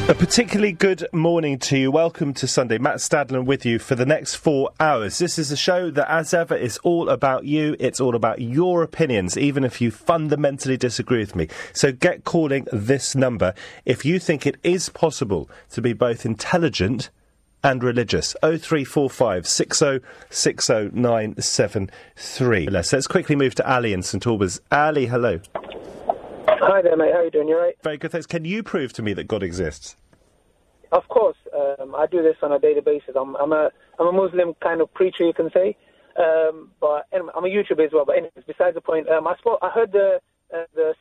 A particularly good morning to you. Welcome to Sunday. Matt Stadler with you for the next 4 hours. This is a show that, as ever, is all about you. It's all about your opinions, even if you fundamentally disagree with me. So get calling this number if you think it is possible to be both intelligent and religious. 0345 60 60 973. Let's quickly move to Ali in St Albans. Ali, hello. Hi there, mate. How are you doing? You all right? Very good, thanks. Can you prove to me that God exists? Of course. I do this on a daily basis. I'm a Muslim kind of preacher, you can say. But anyway, I'm a YouTuber as well. But anyways, besides the point, I heard the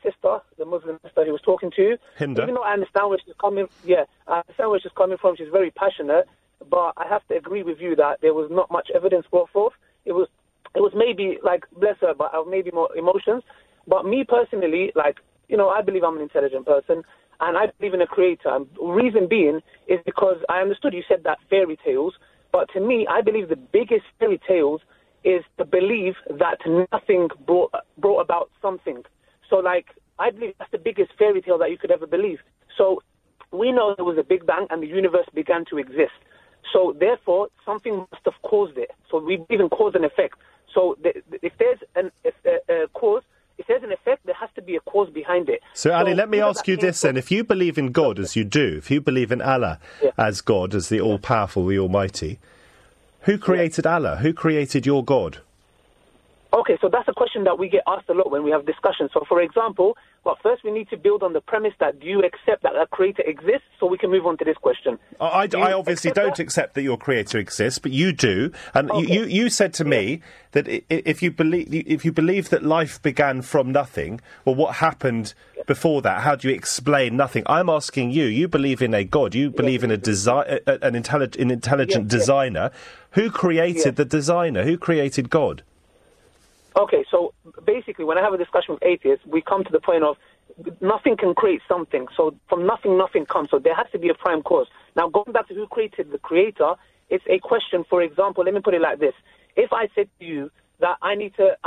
sister, the Muslim sister who was talking to you. Hinda. Even though I understand where she's coming, I understand where she's coming from. She's very passionate. But I have to agree with you that there was not much evidence brought forth. It was maybe, like, bless her, but maybe more emotions. But me personally, like, you know, I believe I'm an intelligent person, and I believe in a creator. And reason being is because I understood you said that fairy tales, but to me, I believe the biggest fairy tales is to believe that nothing brought about something. So, like, I believe that's the biggest fairy tale that you could ever believe. So we know there was a Big Bang and the universe began to exist. So therefore, something must have caused it. So we believe in cause and effect. So if there's a cause, if there's an effect, there has to be a cause behind it. So, Ali, let me ask you this then. If you believe in God as you do, if you believe in Allah as God, as the all-powerful, the almighty, who created Allah? Who created your God? Okay, so that's a question that we get asked a lot when we have discussions. So, for example, well, first we need to build on the premise that do you accept that a creator exists, so we can move on to this question. I obviously don't accept that your creator exists, but you do. And okay. you said to me that if you believe that life began from nothing, well, what happened before that? How do you explain nothing? I'm asking you. You believe in a God. You believe in an intelligent designer. Who created the designer? Who created God? Okay, so basically when I have a discussion with atheists, we come to the point of nothing can create something. So from nothing, nothing comes. So there has to be a prime cause. Now, going back to who created the creator, it's a question, for example, let me put it like this. If I said to you that I'm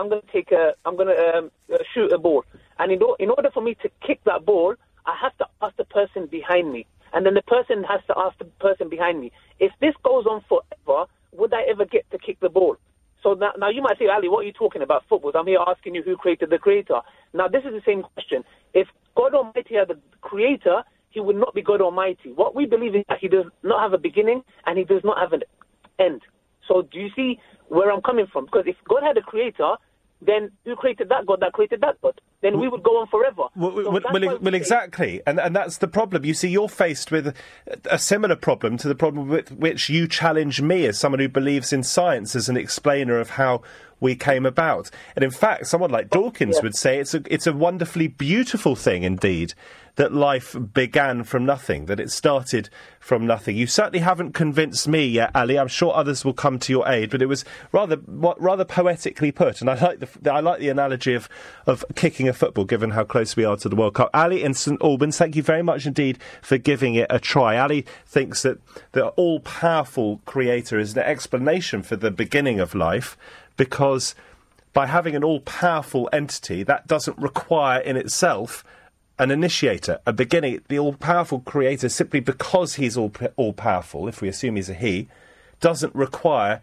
going to shoot a ball, and in order for me to kick that ball, I have to ask the person behind me. And then the person has to ask the person behind me. If this goes on forever, would I ever get to kick the ball? So now you might say, Ali, what are you talking about football? I'm here asking you who created the creator. Now, this is the same question. If God Almighty had the creator, he would not be God Almighty. What we believe is that he does not have a beginning and he does not have an end. So do you see where I'm coming from? Because if God had a creator, then who created that God that created that God? Then we would go on forever. Well, exactly. And that's the problem. You see, you're faced with a similar problem to the problem with which you challenge me as someone who believes in science as an explainer of how we came about. And in fact, someone like Dawkins would say it's a wonderfully beautiful thing indeed that life began from nothing, that it started from nothing. You certainly haven't convinced me yet, Ali. I'm sure others will come to your aid, but it was rather poetically put. And I like the analogy of kicking a football, given how close we are to the World Cup. Ali in St Albans, thank you very much indeed for giving it a try. Ali thinks that the all-powerful creator is an explanation for the beginning of life, because by having an all-powerful entity, that doesn't require in itself an initiator, a beginning. The all-powerful creator, simply because he's all-powerful, if we assume he's a he, doesn't require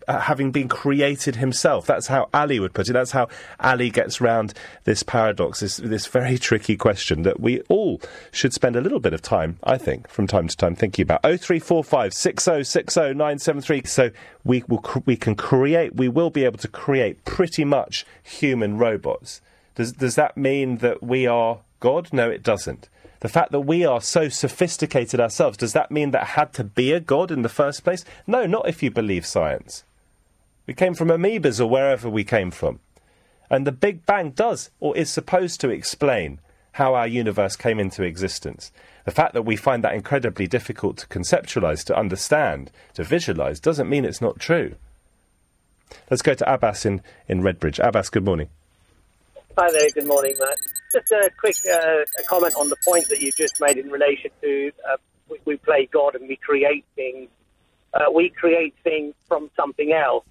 having been created himself. That's how Ali would put it. That's how Ali gets round this paradox, this very tricky question that we all should spend a little bit of time, I think, from time to time thinking about. 0345 60 60 973. So we will be able to create pretty much human robots. Does that mean that we are God? No, it doesn't. The fact that we are so sophisticated ourselves, does that mean that had to be a God in the first place? No, not if you believe science. We came from amoebas or wherever we came from. And the Big Bang does, or is supposed to explain how our universe came into existence. The fact that we find that incredibly difficult to conceptualise, to understand, to visualise, doesn't mean it's not true. Let's go to Abbas in Redbridge. Abbas, good morning. Hi there, good morning, Matt. Just a quick comment on the point that you just made in relation to we play God and we create things. We create things from something else.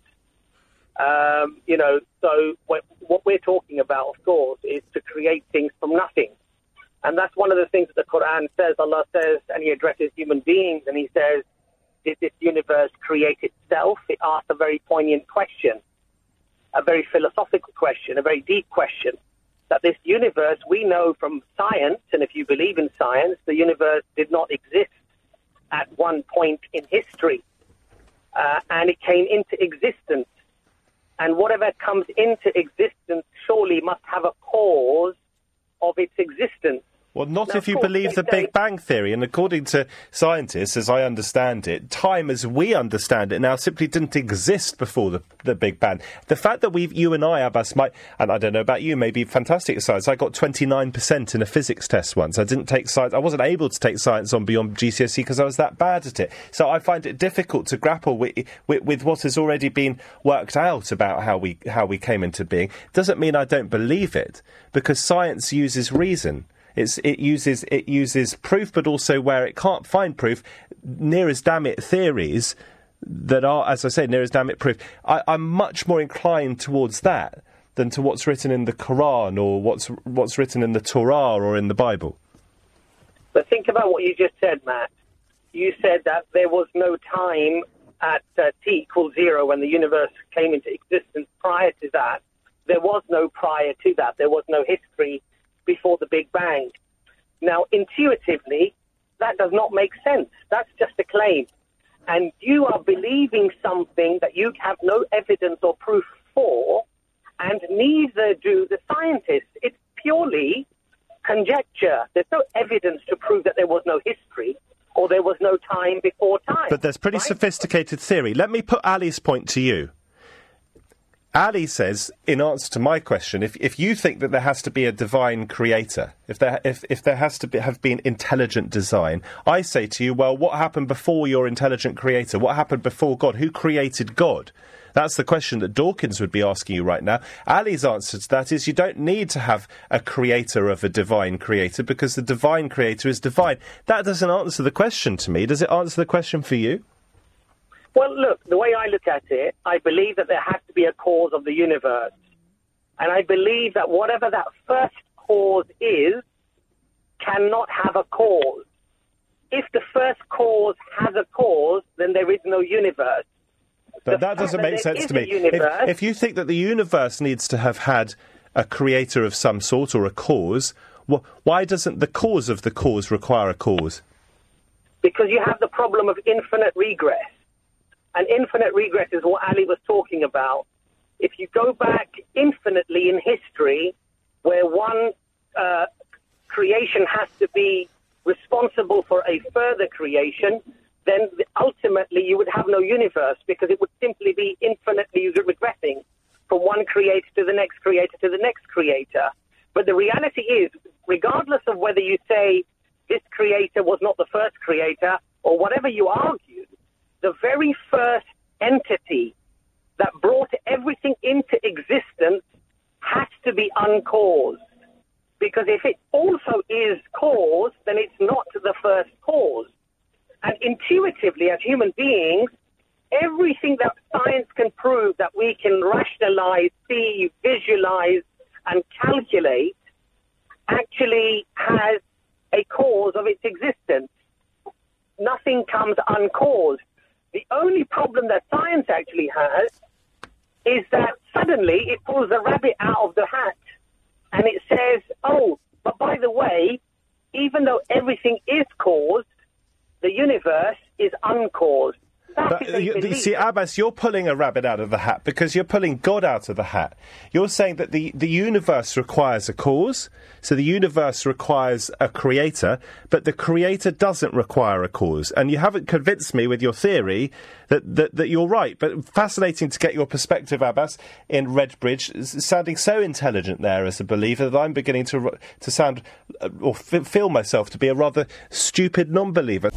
So what we're talking about, of course, is to create things from nothing. And that's one of the things that the Quran says. Allah says, and he addresses human beings, and he says, did this universe create itself? It asks a very poignant question, a very philosophical question, a very deep question. That this universe, we know from science, and if you believe in science, the universe did not exist at one point in history. And it came into existence. And whatever comes into existence surely must have a cause of its existence. Well, not if you believe the Big Bang Theory. And according to scientists, as I understand it, time as we understand it now simply didn't exist before the Big Bang. The fact that you and I, Abbas, might, and I don't know about you, maybe fantastic at science. I got 29% in a physics test once. I didn't take science. I wasn't able to take science on beyond GCSE because I was that bad at it. So I find it difficult to grapple with what has already been worked out about how we came into being. Doesn't mean I don't believe it, because science uses reason. It uses proof, but also where it can't find proof, near as damn it theories that are, as I say, near as damn it proof. I'm much more inclined towards that than to what's written in the Quran or what's written in the Torah or in the Bible. But think about what you just said, Matt. You said that there was no time at t equals 0 when the universe came into existence. Prior to that, there was no prior to that. There was no history before the Big Bang. Now, intuitively, that does not make sense. That's just a claim. And you are believing something that you have no evidence or proof for, and neither do the scientists. It's purely conjecture. There's no evidence to prove that there was no history or there was no time before time. But there's pretty sophisticated theory. Let me put Ali's point to you. Ali says, in answer to my question, if you think that there has to be a divine creator, if there has to have been intelligent design, I say to you, well, what happened before your intelligent creator? What happened before God? Who created God? That's the question that Dawkins would be asking you right now. Ali's answer to that is you don't need to have a creator of a divine creator because the divine creator is divine. That doesn't answer the question to me. Does it answer the question for you? Well, look, the way I look at it, I believe that there has to be a cause of the universe. And I believe that whatever that first cause is cannot have a cause. If the first cause has a cause, then there is no universe. But that doesn't make sense to me. If you think that the universe needs to have had a creator of some sort or a cause, why doesn't the cause of the cause require a cause? Because you have the problem of infinite regress. And infinite regress is what Ali was talking about. If you go back infinitely in history, where one creation has to be responsible for a further creation, then ultimately you would have no universe because it would simply be infinitely regressing from one creator to the next creator to the next creator. But the reality is, regardless of whether you say this creator was not the first creator or whatever you argue, the very first entity that brought everything into existence has to be uncaused. Because if it also is caused, then it's not the first cause. And intuitively, as human beings, everything that science can prove that we can rationalize, see, visualize, and calculate actually has a cause of its existence. Nothing comes uncaused. The only problem that science actually has is that suddenly it pulls a rabbit out of the hat and it says, oh, but by the way, even though everything is caused, the universe is uncaused. See, Abbas, you're pulling a rabbit out of the hat because you're pulling God out of the hat. You're saying that the universe requires a cause, so the universe requires a creator, but the creator doesn't require a cause. And you haven't convinced me with your theory that you're right. But fascinating to get your perspective, Abbas, in Redbridge, sounding so intelligent there as a believer that I'm beginning to sound or feel myself to be a rather stupid non-believer.